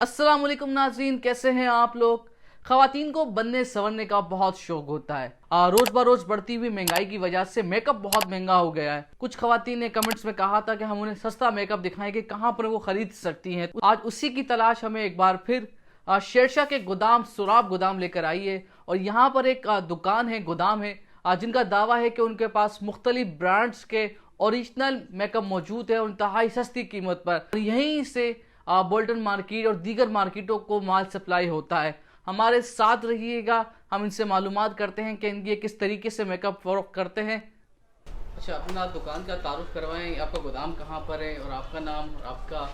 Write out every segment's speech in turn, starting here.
अस्सलाम वालेकुम नाज़रीन, कैसे हैं आप लोग। ख़वातीन को बनने संवरने का बहुत शौक होता है। रोज बरोज बढ़ती हुई महंगाई की वजह से मेकअप बहुत महंगा हो गया है। कुछ ख़वातीन ने कमेंट्स में कहा था कि हम उन्हें सस्ता मेकअप दिखाएं कि कहां पर वो खरीद सकती हैं। आज उसी की तलाश हमें एक बार फिर शेरशाह के गोदाम सुराब गोदाम लेकर आई है। और यहाँ पर एक दुकान है, गोदाम है, जिनका दावा है कि उनके पास मुख्तलिफ ब्रांड्स के ओरिजिनल मेकअप मौजूद है और इंतहाई सस्ती कीमत पर। यहीं से बोल्टन मार्केट और दीगर मार्केटों को माल सप्लाई होता है। हमारे साथ रहिएगा, हम इनसे मालूमात करते हैं कि ये किस तरीके से मेकअप फरोख्त करते हैं। अच्छा, अपना दुकान का तारुफ करवाएं, आपका गोदाम कहाँ पर है और आपका नाम और आपका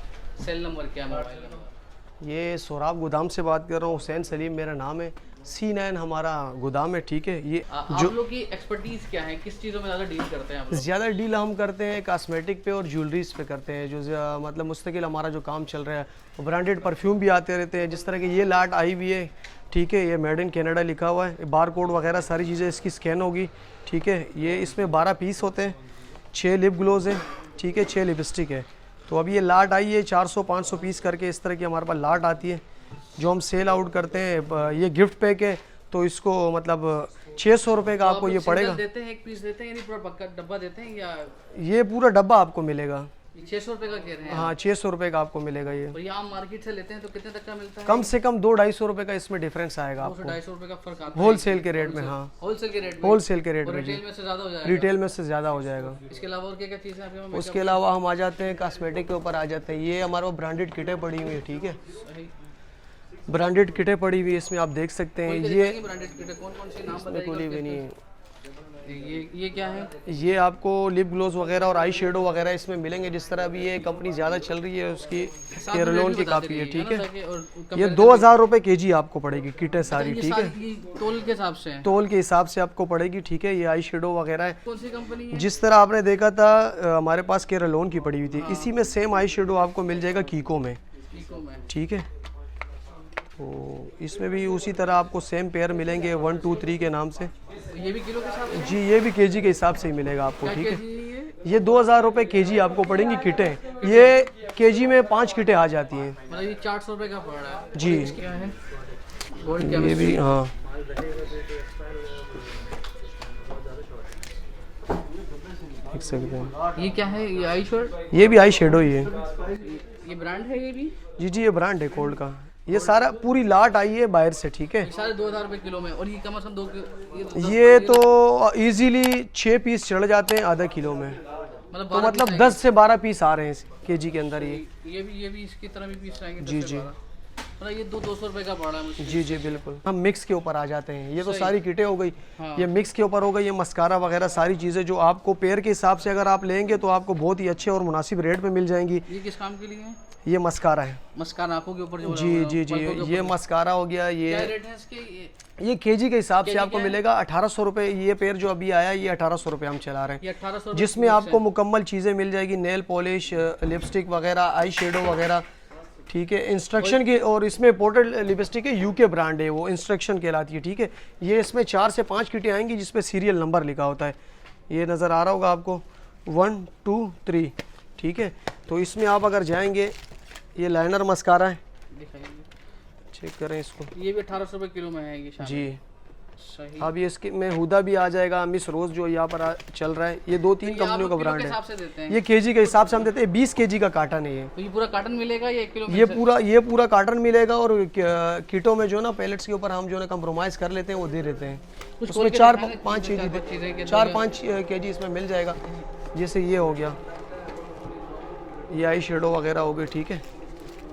सेल नंबर क्या, मोबाइल नंबर। ये सोराब गोदाम से बात कर रहा हूँ। हुसैन सलीम मेरा नाम है। C9 हमारा गोदाम है, ठीक है। ये जो आप लोग की एक्सपर्टीज़ क्या है, किस चीज़ों में ज़्यादा डील करते हैं आप लोग? ज़्यादा डील हम करते हैं कॉस्मेटिक पे और ज्वेलरीज पे करते हैं। जो मतलब मुस्तकिल हमारा जो काम चल रहा है। ब्रांडेड परफ्यूम भी आते रहते हैं। जिस तरह की ये लाट आई हुई है, ठीक है, ये मेड इन कनाडा लिखा हुआ है, बार कोड वगैरह सारी चीज़ें इसकी स्कैन होगी, ठीक है। ये इसमें 12 पीस होते हैं, 6 लिप ग्लोज हैं, ठीक है, 6 लिपस्टिक है। तो अभी ये लाट आई है 400-500 पीस करके, इस तरह की हमारे पास लाट आती है जो हम सेल आउट करते हैं। ये गिफ्ट पैक है, तो इसको मतलब 600 रुपये का आपको ये पड़ेगा। देते हैं, एक पीस देते हैं, पूरा डब्बा देते हैं या ये पूरा डब्बा आपको मिलेगा। 600 रुपये का कह रहे हैं? हाँ, 600 रुपये का आपको मिलेगा ये। और ये आम मार्केट से लेते हैं तो कितने तक का मिलता है? कम से कम 200-250 रुपये का इसमें डिफरेंस आएगा आपको। 200-250 रुपये का फर्क आता है होलसेल के रेट में। हाँ, होलसेल के रेट में। होलसेल के रेट में। रिटेल में से ज़्यादा हो जाएगा? रिटेल में से ज़्यादा हो जाएगा। इसके अलावा और क्या क्या चीज़ें आपके पास? उसके अलावा हम आ जाते हैं कॉस्मेटिक के ऊपर आ जाते हैं। ये हमारे पास ब्रांडेड किटें पड़ी हुई है, ठीक है। ब्रांडेड किटें पड़ी हुई है, इसमें आप देख सकते हैं। ये ब्रांडेड किट कौन कौन से नाम इसमें खोली हुई नहीं है। ये क्या है? ये आपको लिप ग्लोज वगैरह और आई शेडो वगैरह इसमें मिलेंगे। जिस तरह अभी ये कंपनी ज़्यादा चल रही है, उसकी केरलोन की काफ़ी है, ठीक है। ये 2000 रुपये केजी आपको पड़ेगी किटें सारी, ठीक है। तोल के हिसाब से? तोल के हिसाब से आपको पड़ेगी, ठीक है। ये आई शेडो वगैरह है। कौन सी कंपनी है? जिस तरह आपने देखा था हमारे पास केरलोन की पड़ी हुई थी, इसी में सेम आई शेडो आपको मिल जाएगा कीको में, ठीक है। तो इसमें भी उसी तरह आपको सेम पेयर मिलेंगे 1 2 3 के नाम से। ये भी किलो के हिसाब से? जी, ये भी केजी के हिसाब से ही मिलेगा आपको, ठीक है। ये 2000 रुपये केजी आपको पड़ेंगी किटें। ये केजी में 5 किटें आ जाती हैं। मतलब ये 400 रुपये का पड़ रहा है जी। क्या है? ये भी, हाँ, देख सकते हैं। ये क्या है? ये आई शेड? ये भी आई शेडो ही है। ये ब्रांड है ये भी? जी, ये ब्रांड है कोल्ड का। ये सारा पूरी लाट आई है बाहर से, ठीक है। सारे 2000 रुपये किलो में। और ये कम से कम 2 ये तो इजीली 6 पीस चढ़ जाते हैं आधा किलो में। मतलब 10 से 12 पीस आ रहे हैं केजी के अंदर। ये भी इसकी तरह भी पीस आएंगे? जी जी। मतलब ये 200 रुपये का पड़ा है मुझे। जी जी, बिल्कुल। हम मिक्स के ऊपर आ जाते हैं। ये तो सारी किटें हो गई। हाँ। ये मिक्स के ऊपर हो गई। ये मस्कारा वगैरह सारी चीज़ें जो आपको पेयर के हिसाब से अगर आप लेंगे तो आपको बहुत ही अच्छे और मुनासिब रेट पे मिल जाएंगी। ये किस काम के लिए है? ये मस्कारा है। मस्कारा आंखों के ऊपर? जी जी जी, ये मस्कारा हो गया। ये क्या रेट है इसके? ये केजी के हिसाब से आपको मिलेगा 1800 रुपये। ये पेयर जो अभी आया ये 1800 रुपये हम चला रहे हैं, 1800, जिसमें आपको मुकम्मल चीज़ें मिल जाएगी। नेल पॉलिश, लिपस्टिक वगैरह, आई शेडो वगैरह, ठीक है। इंस्ट्रक्शन की, और इसमें पोर्टेड लिपस्टिक है, यूके ब्रांड है, वो इंस्ट्रक्शन कहलाती है, ठीक है। ये इसमें 4 से 5 किटें आएंगी जिसपे सीरियल नंबर लिखा होता है। ये नज़र आ रहा होगा आपको 1 2 3, ठीक है। तो इसमें आप अगर जाएंगे, ये लाइनर मस्कारा है, चेक करें इसको। ये भी 1800 रुपये किलो में है ये जी। सही। अब ये इसके में हुदा भी आ जाएगा, मिस रोज जो यहाँ पर चल रहा है। ये 2-3 कंपनियों का ब्रांड है। ये केजी के हिसाब से हम देते हैं। 20 केजी का कार्टन है ये। तो ये पूरा कार्टन मिलेगा या 1 किलो में? ये पूरा कार्टन मिलेगा। और किटों में जो ना पैलेट्स के ऊपर हम जो ना कंप्रोमाइज़ कर लेते हैं, वो दे देते हैं। उसमें 4-5 केजी इसमें मिल जाएगा। जैसे ये हो गया, ये आई शेडो वगैरह हो गई, ठीक है।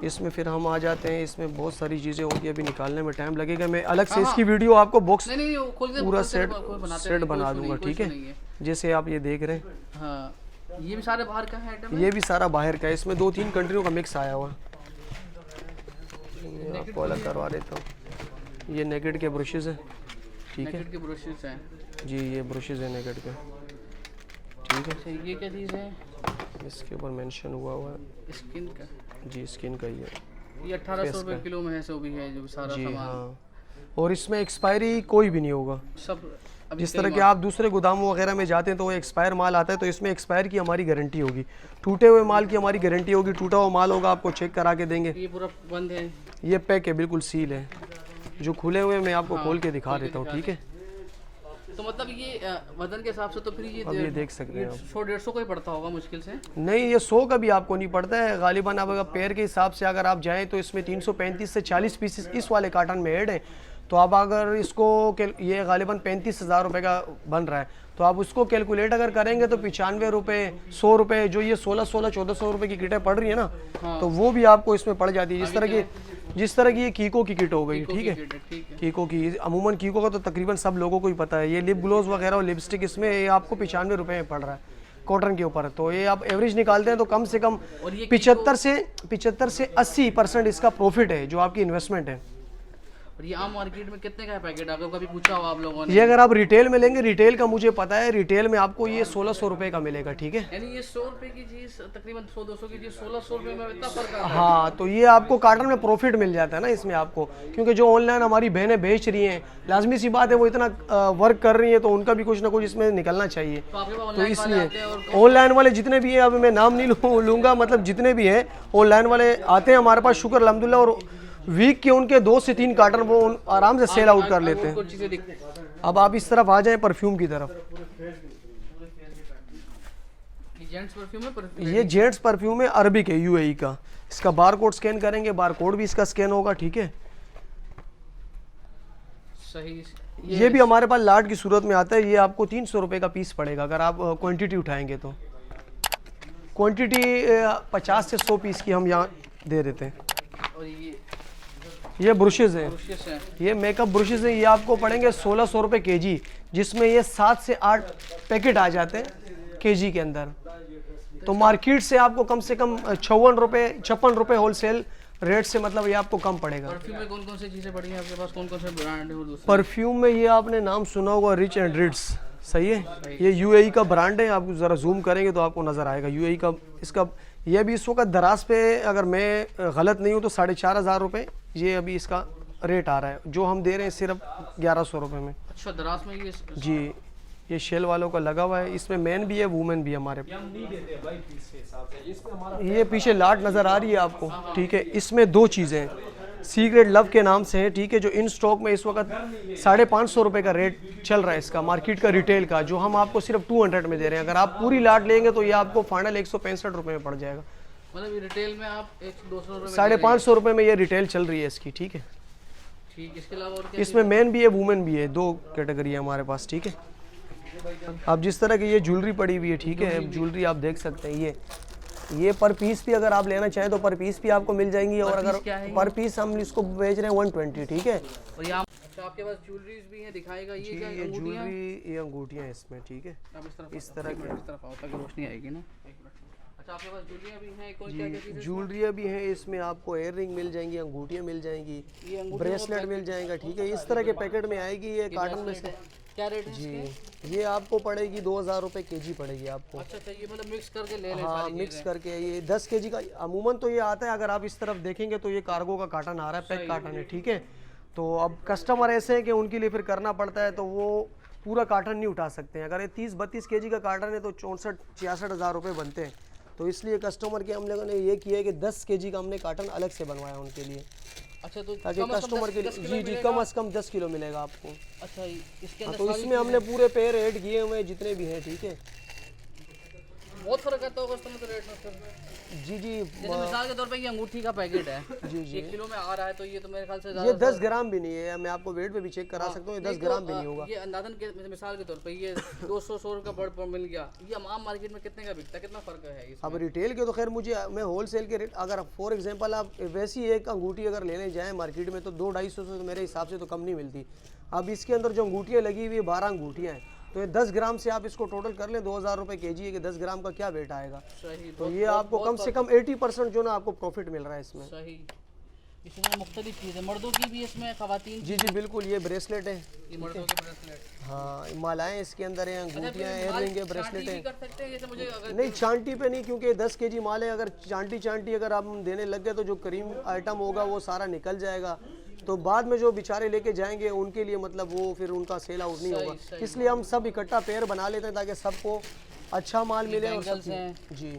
इसमें फिर हम आ जाते हैं। इसमें बहुत सारी चीज़ें होंगी, अभी निकालने में टाइम लगेगा। मैं अलग से इसकी वीडियो आपको बॉक्स पूरा सेट बना दूंगा, ठीक है। जैसे आप ये देख रहे हैं। हाँ, ये भी सारे बाहर का है आइटम? ये भी सारा बाहर का है। इसमें 2-3 कंट्रियों का मिक्स आया हुआ। आपको अलग करवा देता हूँ। ये नेकेड के ब्रशेज हैं, ठीक है। नेकेड के ब्रशेज हैं जी, ये ब्रशेज है नेकेड के, ठीक है। ये क्या चीज़ है? इसके ऊपर मेंशन हुआ है स्किन का? जी, स्किन का ही है। ये 1800 रुपये किलो में है, सो भी है जो सारा जी सामान। हाँ। और इसमें एक्सपायरी कोई भी नहीं होगा। सब जिस तरह के आप दूसरे गोदामों वगैरह में जाते हैं तो वो एक्सपायर माल आता है, तो इसमें एक्सपायर की हमारी गारंटी होगी, टूटे हुए माल की हमारी गारंटी होगी। टूटा हुआ माल होगा आपको चेक करा के देंगे। ये पूरा बंद है, ये पैक है, बिल्कुल सील है। जो खुले हुए मैं आपको खोल के दिखा देता हूँ, ठीक है। तो मतलब ये वजन के हिसाब से तो फिर अब ये देख सकते हैं आप। 100-150 का ही पड़ता होगा मुश्किल से। नहीं, ये 100 का भी आपको नहीं पड़ता है गालिबन। अब अगर पेयर के हिसाब से अगर आप जाएं तो इसमें 335 से 40 पीसेस इस वाले कार्टन में ऐड है। तो आप अगर इसको ये गालिबन 35,000 रुपये का बन रहा है, तो आप उसको कैलकुलेट अगर करेंगे तो 95 रुपये, 100 रुपये, जो ये 1600-1400 रुपये की किटें पड़ रही है ना, तो वो भी आपको इसमें पड़ जाती है। जिस तरह की ये कीको की किट हो गई, ठीक है। कीको की अमूमन कीको का तो तकरीबन सब लोगों को ही पता है। ये लिप ग्लोव्स वगैरह और लिपस्टिक इसमें ये आपको 95 रुपये में पड़ रहा है कॉटन के ऊपर। तो ये आप एवरेज निकालते हैं तो कम से कम 75 से 80% इसका प्रॉफिट है जो आपकी इन्वेस्टमेंट है। और ये आम मार्केट में कितने का है पैकेट? अगर कभी पूछा हो आप लोगों ने? ये अगर आप रिटेल में लेंगे, रिटेल का मुझे पता है, रिटेल में आपको ये 1600 रुपये का मिलेगा, ठीक है। यानी ये 100 रुपये की चीज तकरीबन 100-200 की चीज 1600 रुपये में इतना फर्क आता है। हाँ, तो ये आपको कार्टन में प्रॉफिट मिल जाता है ना इसमें आपको, क्योंकि जो ऑनलाइन हमारी बहनें बेच रही हैं, लाजमी सी बात है वो इतना वर्क कर रही है तो उनका भी कुछ ना कुछ इसमें निकलना चाहिए। तो इसलिए ऑनलाइन वाले जितने भी हैं, अब मैं नाम नहीं लूँगा, मतलब जितने भी हैं ऑनलाइन वाले आते हैं हमारे पास, शुक्र अल्हम्दुलिल्लाह, और वीक के उनके 2 से 3 कार्टन वो आराम से सेल आउट कर लेते हैं। अब आप इस तरफ आ जाएं परफ्यूम की तरफ। जेंट्स परफ्यूम है, ये जेंट्स परफ्यूम है, अरबिक है, यूएई का। इसका बार कोड स्कैन करेंगे, बार कोड भी इसका स्कैन होगा, ठीक है। सही। ये भी हमारे पास लाट की सूरत में आता है। ये आपको 300 रुपये का पीस पड़ेगा अगर आप क्वांटिटी उठाएंगे तो। क्वांटिटी 50 से 100 पीस की हम यहाँ दे देते हैं। और ये ब्रशेज़ हैं, ये मेकअप ब्रशेज़ हैं। ये आपको पड़ेंगे 1600 रुपये केजी, जिसमें ये 7 से 8 पैकेट आ जाते हैं केजी के अंदर। तो मार्केट से आपको कम से कम 56 रुपये होलसेल रेट से, मतलब ये आपको कम पड़ेगा। परफ्यूम में कौन कौन सी चीज़ें पड़ी हैं आपके पास? कौन कौन से ब्रांड है? परफ्यूम में ये आपने नाम सुना होगा, रिच एंड रिट्स, सही है। ये यूएई का ब्रांड है। आप ज़रा जूम करेंगे तो आपको नज़र आएगा यूएई का। इसका ये भी इस वक्त दराज पे, अगर मैं गलत नहीं हूँ तो 4500 रुपये ये अभी इसका रेट आ रहा है, जो हम दे रहे हैं सिर्फ 1100 रुपये में। अच्छा, दराज में ये? जी, ये शेल वालों का लगा हुआ है। इसमें मैन भी है, वुमेन भी है हमारे। ये पीछे लाट नज़र आ रही है आपको, ठीक है। इसमें 2 चीज़ें हैं, सीक्रेट लव के नाम से है, ठीक है, जो इन स्टॉक में इस वक्त 550 रुपये का रेट चल रहा है इसका, मार्केट का रिटेल का, जो हम आपको सिर्फ 200 में दे रहे हैं। अगर आप पूरी लाट लेंगे तो ये आपको फाइनल 165 रुपये में पड़ जाएगा। मतलब रिटेल में आप 100-200 रुपये, 550 रुपये में ये रिटेल चल रही है इसकी, ठीक है। ठीक, इसके अलावा और क्या? इसमें मैन भी है, वुमेन भी है, 2 कैटेगरी है हमारे पास, ठीक है। अब जिस तरह की ये ज्वेलरी पड़ी हुई है, ठीक है, ज्वेलरी आप देख सकते हैं। ये पर पीस भी अगर आप लेना चाहें तो पर पीस भी आपको मिल जाएंगी, और अगर पर पीस हम इसको बेच रहे हैं 120, ठीक है। और यहाँ अच्छा आपके पास ज्वेलरीज भी हैं, दिखाएगा ये क्या? ये ज्वेलरी, ये अंगूठियाँ हैं इसमें, ठीक है। इस तरह की, इस तरफ आओ ताकि रोशनी आएगी ना। अच्छा, आपके पास ज्वेलरियाँ भी हैं, कौन क्या चीज़? ज्वेलरियाँ भी हैं इसमें, आपको एयर रिंग मिल जाएंगी, अंगूठियाँ मिल जाएंगी, ब्रेसलेट मिल जाएगा, ठीक है। इस तरह के पैकेट में आएगी ये कार्टन में से। क्या रेट है जी, ये आपको पड़ेगी 2000 रुपये केजी पड़ेगी आपको। अच्छा, ये मतलब मिक्स करके ले लें? हाँ, मिक्स करके। ये 10 केजी का अमूमन तो ये आता है। अगर आप इस तरफ देखेंगे तो ये कार्गो का कार्टन आ रहा है, पैक कार्टन है, ठीक है। तो अब कस्टमर ऐसे हैं कि उनके लिए फिर करना पड़ता है, तो वो पूरा कार्टन नहीं उठा सकते हैं। अगर ये 30-32 केजी का कार्टन है तो 64-66 हज़ार रुपये बनते हैं। तो इसलिए कस्टमर के हम लोगों ने ये किया है कि 10 केजी का हमने कार्टन अलग से बनवाया उनके लिए। अच्छा, तो ताकि कस्टमर के लिए, जी, कम से कम 10 किलो मिलेगा आपको। अच्छा, इसके अंदर तो इसमें हमने पूरे पेयर ऐड किए हुए हैं जितने भी हैं, ठीक है। बहुत फर्क आता होगा कस्टमर के रेट में? जी जी, जैसे मिसाल के तौर पे ये अंगूठी का पैकेट है, जी जी, 1 किलो में आ रहा है, तो ये तो मेरे ख्याल से ये 10 ग्राम भी नहीं है। मैं आपको वेट पे भी चेक करा सकता हूँ, ये 10 ग्राम भी नहीं होगा। ये अंदाजन के मिसाल के तौर पे ये 200 का बड़ मिल गया, ये आम मार्केट में कितने का बिकता है? कितना फर्क है इसमें? अब रिटेल के तो खैर मैं होलसेल के रेट, अगर फॉर एग्जांपल आप वैसी एक अंगूठी अगर लेने जाएं मार्केट में तो 200-250 से मेरे हिसाब से तो कम नहीं मिलती। अब इसके अंदर जो अंगूठियाँ लगी हुई है 12 अंगूठियाँ हैं, तो ये 10 ग्राम से आप इसको टोटल कर लें, 2000 रुपये केजी है कि 10 ग्राम का क्या वेट आएगा। सही, तो ये आपको कम से कम 80% जो ना आपको प्रॉफिट मिल रहा है इसमें। सही। इसमें मुख्तलिफ चीज़ें, मर्दों की भी इसमें, खवातीन? जी जी बिल्कुल। ये ब्रेसलेट है, ये मर्दों के ब्रेसलेट। हाँ, मालाएं इसके अंदर हैं, अंगूठियाँ, एयर रिंग है, ब्रेसलेट है। कर सकते हैं जैसे मुझे अगर नहीं, चांटी पे नहीं, क्योंकि 10 केजी माल है। अगर चांटी अगर आप देने लग गए तो जो क्रीम आइटम होगा वो सारा निकल जाएगा, तो बाद में जो बेचारे लेके जाएंगे उनके लिए मतलब वो फिर उनका सेल आउट नहीं होगा, इसलिए हम सब इकट्ठा पेयर बना लेते हैं ताकि सबको अच्छा माल मिले और सब बैंगल्स हैं। जी